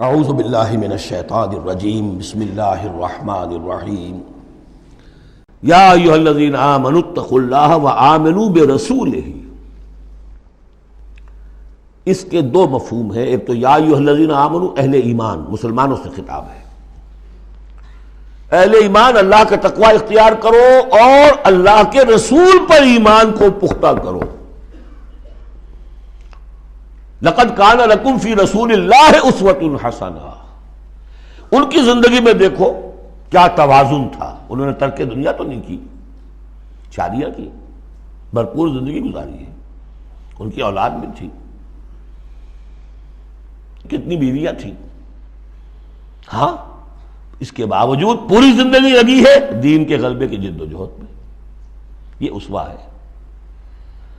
اعوذ باللہ من الشیطان الرجیم بسم اللہ الرحمن الرحیم یا ایھا الذین آمنوا اتقوا اللہ وآمنوا برسولہ۔ اس کے دو مفہوم ہیں، ایک تو یا ایھا الذین آمنوا اہل ایمان، مسلمانوں سے خطاب ہے۔ اہل ایمان اللہ کا تقوی اختیار کرو اور اللہ کے رسول پر ایمان کو پختہ کرو۔ لقد کان لکم فی رسول اللہ اسوۃ حسنہ۔ ان کی زندگی میں دیکھو کیا توازن تھا، انہوں نے ترک دنیا تو نہیں کی، شادیاں کی، بھرپور زندگی گزاری ہے، ان کی اولاد بھی تھی، کتنی بیویاں تھیں، ہاں اس کے باوجود پوری زندگی لگی ہے دین کے غلبے کی جد و جہد میں۔ یہ اسوہ ہے،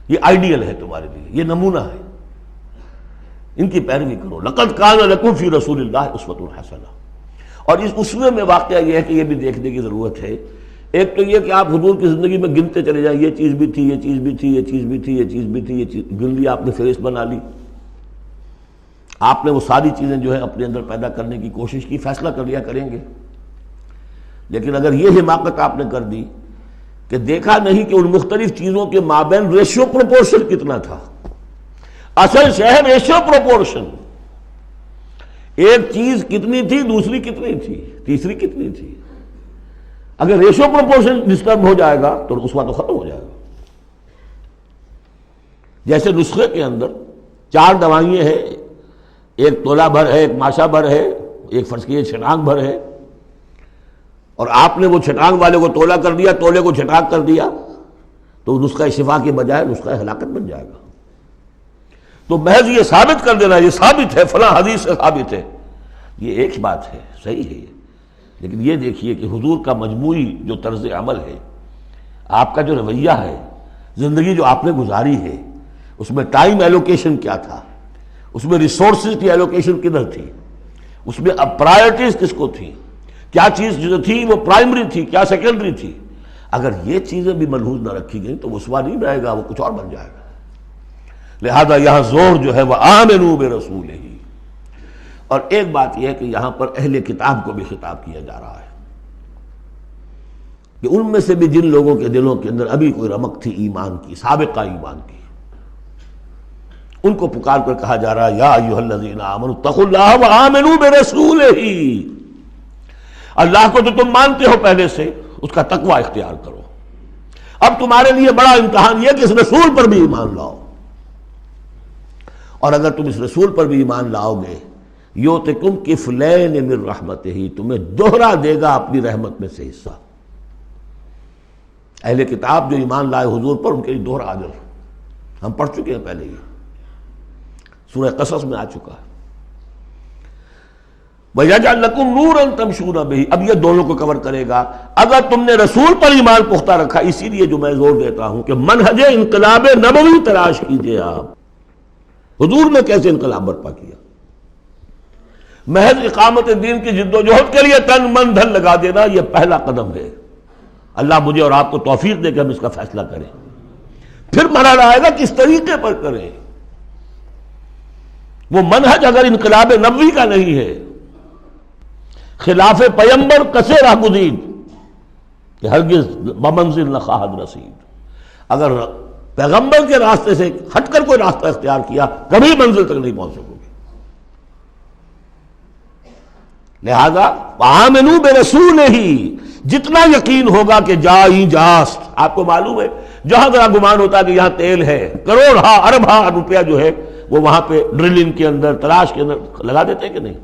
یہ آئیڈیل ہے تمہارے لیے، یہ نمونہ ہے، ان کی پیروی کرو۔ لقد کان لکم فی رسول اللہ اسوۃ حسنہ۔ اور اس اسوے میں واقعہ یہ ہے کہ یہ بھی دیکھنے کی ضرورت ہے، ایک تو یہ کہ آپ حضور کی زندگی میں گنتے چلے جائیں، یہ چیز بھی تھی، یہ چیز بھی تھی، یہ چیز بھی تھی، یہ چیز بھی تھی، یہ چیز گن لی، آپ نے فہرست بنا لی، آپ نے وہ ساری چیزیں جو ہے اپنے اندر پیدا کرنے کی کوشش کی، فیصلہ کر لیا کریں گے۔ لیکن اگر یہ حماقت آپ نے کر دی کہ دیکھا نہیں کہ ان مختلف چیزوں کے مابین ریشیو پروپورشن کتنا تھا، اصل شہر ریشیو پروپورشن، ایک چیز کتنی تھی، دوسری کتنی تھی، تیسری کتنی تھی، اگر ریشیو پروپورشن ڈسٹرب ہو جائے گا تو اسوہ تو ختم ہو جائے گا۔ جیسے نسخے کے اندر 4 دوائیں ہیں، ایک تولہ بھر ہے، ایک ماشا بھر ہے، ایک فرض کیجیے چھٹانگ بھر ہے، اور آپ نے وہ چھٹانگ والے کو تولہ کر دیا، تولے کو چھٹانگ کر دیا، تو نسخہ شفا کے بجائے نسخہ ہلاکت بن جائے گا۔ تو محض یہ ثابت کر دینا، یہ ثابت ہے، فلاں حدیث سے ثابت ہے، یہ ایک بات ہے، صحیح ہے، لیکن یہ دیکھیے کہ حضور کا مجموعی جو طرز عمل ہے، آپ کا جو رویہ ہے، زندگی جو آپ نے گزاری ہے، اس میں ٹائم ایلوکیشن کیا تھا، اس میں ریسورسز کی ایلوکیشن کدھر تھی، اس میں اب پرائرٹیز کس کو تھی، کیا چیز جو تھی وہ پرائمری تھی، کیا سیکنڈری تھی۔ اگر یہ چیزیں بھی ملحوظ نہ رکھی گئیں تو وہ اسوہ نہیں رہے گا، وہ کچھ اور بن جائے گا۔ لہذا یہاں زور جو ہے وہ آمنوا برسولہ۔ اور ایک بات یہ ہے کہ یہاں پر اہل کتاب کو بھی خطاب کیا جا رہا ہے کہ ان میں سے بھی جن لوگوں کے دلوں کے اندر ابھی کوئی رمق تھی ایمان کی، سابقہ ایمان کی، ان کو پکار کر کہا جا رہا ہے یا ایھا الذین آمنوا اتقوا اللہ وآمنوا برسولہ۔ اللہ کو تو تم مانتے ہو پہلے سے، اس کا تقوی اختیار کرو۔ اب تمہارے لیے بڑا امتحان یہ کہ اس رسول پر بھی ایمان لاؤ، اور اگر تم اس رسول پر بھی ایمان لاؤ گے یؤتکم کفلین من رحمتہ، تمہیں دوہرا دے گا اپنی رحمت میں سے حصہ۔ اہل کتاب جو ایمان لائے حضور پر، ان کے لیے دوہرا اجر ہم پڑھ چکے ہیں پہلے، یہ سورہ قصص میں آ چکا ہے۔ وَيَجْعَلْ لَكُمْ نُورًا تَمْشُونَ بِهِ، اب یہ دونوں کو کور کرے گا۔ اگر تم نے رسول پر ایمان پختہ رکھا، اسی لیے جو میں زور دیتا ہوں کہ منہج انقلاب نبوی تلاش کیجئے۔ آپ حضور نے کیسے انقلاب برپا کیا؟ محض اقامت دین کی جد و جہد کے لیے تن من دھن لگا دینا، یہ پہلا قدم ہے۔ اللہ مجھے اور آپ کو توفیق دے کہ ہم اس کا فیصلہ کریں، پھر مرحلہ آئے گا کس طریقے پر کریں۔ وہ منہج اگر انقلاب نبوی کا نہیں ہے، خلاف پیمبر کسے راہ گزید کہ ہرگز بمنزل نہ خواہد رسید۔ اگر پیغمبر کے راستے سے ہٹ کر کوئی راستہ اختیار کیا، کبھی منزل تک نہیں پہنچ سکو گے۔ لہذا آمنوا برسولہ، جتنا یقین ہوگا کہ جائیں جاست، آپ کو معلوم ہے جہاں ذرا گمان ہوتا ہے کہ یہاں تیل ہے، کروڑ ہاں ارب ہاں روپیہ جو ہے وہ وہاں پہ ڈرلنگ کے اندر، تلاش کے اندر لگا دیتے کہ نہیں؟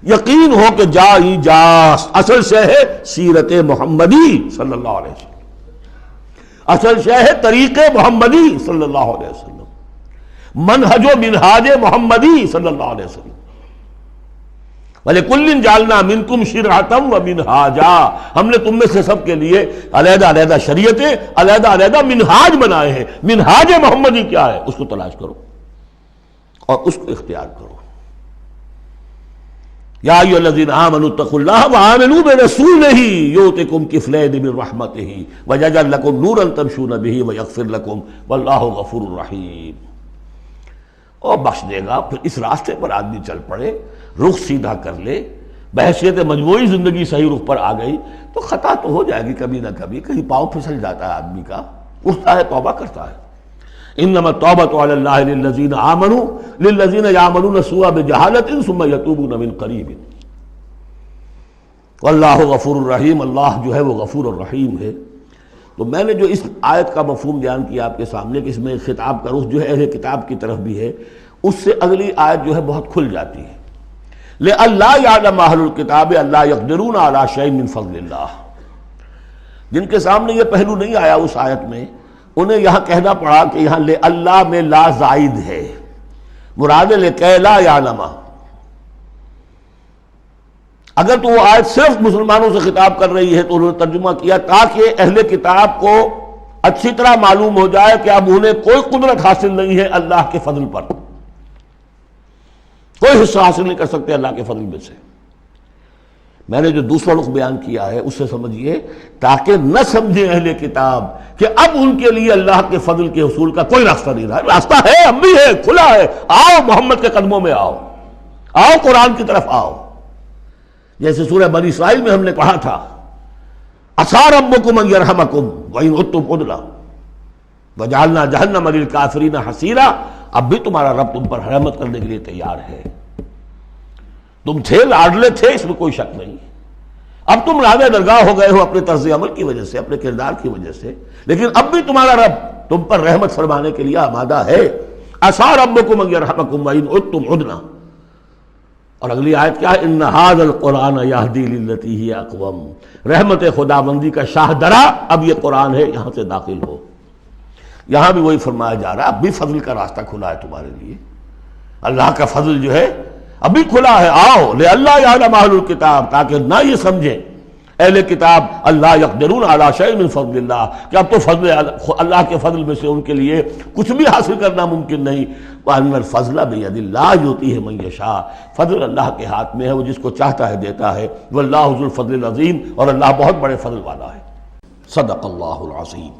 یقین ہو کہ جائیں جاست، اصل شے ہے سیرت محمدی صلی اللہ علیہ وسلم، اصل شے ہے طریق محمدی صلی اللہ علیہ وسلم، منہج و منہاج محمدی صلی اللہ علیہ وسلم۔ وَلِكُلٍّ جَعَلْنَا مِنْكُمْ شِرْعَةً وَمِنْهَاجًا، ہم نے تم میں سے سب کے لیے علیحدہ علیحدہ شریعتیں، علیحدہ علیحدہ منہاج بنائے ہیں۔ منہاج محمدی کیا ہے، اس کو تلاش کرو اور اس کو اختیار کرو۔ یا ایھا الذین آمنوا اتقوا اللہ وآمنوا برسولہ یؤتکم کفلین من رحمتہ ویجعل لکم نورا تمشون بہ ویغفر لکم واللہ غفور رحیم۔ اور بخش دے گا۔ پھر اس راستے پر آدمی چل پڑے، رخ سیدھا کر لے، بحیثیت مجموعی زندگی صحیح رخ پر آ گئی تو خطا تو ہو جائے گی کبھی نہ کبھی، کہیں پاؤں پھسل جاتا ہے آدمی کا، اٹھتا ہے توبہ کرتا ہے۔ انما التوبۃ علی اللہ للذین آمنوا للذین یعملون السوء بجہالۃ ثم یتوبون من قریب واللہ غفور الرحیم، اللہ جو ہے وہ غفور الرحیم ہے۔ تو میں نے جو اس آیت کا مفہوم بیان کیا آپ کے سامنے کہ اس میں خطاب کا رخ جو ہے اہل کتاب کی طرف بھی ہے، اس سے اگلی آیت جو ہے بہت کھل جاتی ہے۔ لئلا یعلم اہل الکتاب الا یقدرون علی شیء من فضل اللہ، جن کے سامنے یہ پہلو نہیں آیا اس آیت میں، انہیں یہاں کہنا پڑا کہ یہاں لئلا میں لا زائد ہے، مراد لکے لا یعلم۔ اگر تو وہ آیت صرف مسلمانوں سے خطاب کر رہی ہے تو انہوں نے ترجمہ کیا تاکہ اہل کتاب کو اچھی طرح معلوم ہو جائے کہ اب انہیں کوئی قدرت حاصل نہیں ہے اللہ کے فضل پر، کوئی حصہ حاصل نہیں کر سکتے اللہ کے فضل میں سے۔ میں نے جو دوسرا رخ بیان کیا ہے اس سے سمجھیے تاکہ نہ سمجھے اہل کتاب کہ اب ان کے لیے اللہ کے فضل کے حصول کا کوئی راستہ نہیں رہا، راستہ ہے، اب بھی ہے، کھلا ہے، آؤ محمد کے قدموں میں آؤ، آؤ قرآن کی طرف آؤ۔ جیسے سورہ بنی اسرائیل میں ہم نے کہا تھا عسیٰ ربکم ان یرحمکم وان عدتم عدنا وجعلنا جہنم للکافرین حصیرا، اب بھی تمہارا رب تم پر رحمت کرنے کے لیے تیار ہے۔ تم تھے لاڈلے تھے، اس میں کوئی شک نہیں، اب تم راضی درگاہ ہو گئے ہو اپنے طرز عمل کی وجہ سے، اپنے کردار کی وجہ سے، لیکن اب بھی تمہارا رب تم پر رحمت فرمانے کے لیے آمادہ ہے۔ عسیٰ ربکم ان یرحمکم وان عدتم عدنا۔ اور اگلی آیت کیا ہے؟ ان ھذا القرآن یہدی للتی ہی اقوم، رحمت خداوندی کا شاہ درا اب یہ قرآن ہے، یہاں سے داخل ہو۔ یہاں بھی وہی فرمایا جا رہا ہے اب بھی فضل کا راستہ کھلا ہے تمہارے لیے، اللہ کا فضل جو ہے ابھی کھلا ہے، آؤ لئلا یعلم اہل الکتاب، تاکہ نہ یہ سمجھیں اہل کتاب اللہ یقدرون علی شیء من فضل اللہ کہ اب تو فضل اللہ کے فضل میں سے ان کے لیے کچھ بھی حاصل کرنا ممکن نہیں۔ وَأَنَّ الْفَضْلَ بِيَدِ اللَّهِ يُؤْتِيهِ مَن يَشَاءُ، فضل اللہ کے ہاتھ میں ہے، وہ جس کو چاہتا ہے دیتا ہے۔ وَاللَّهُ ذُو الْفَضْلِ الْعَظِيمِ، اور اللہ بہت بڑے فضل والا ہے۔ صدق اللہ العظیم۔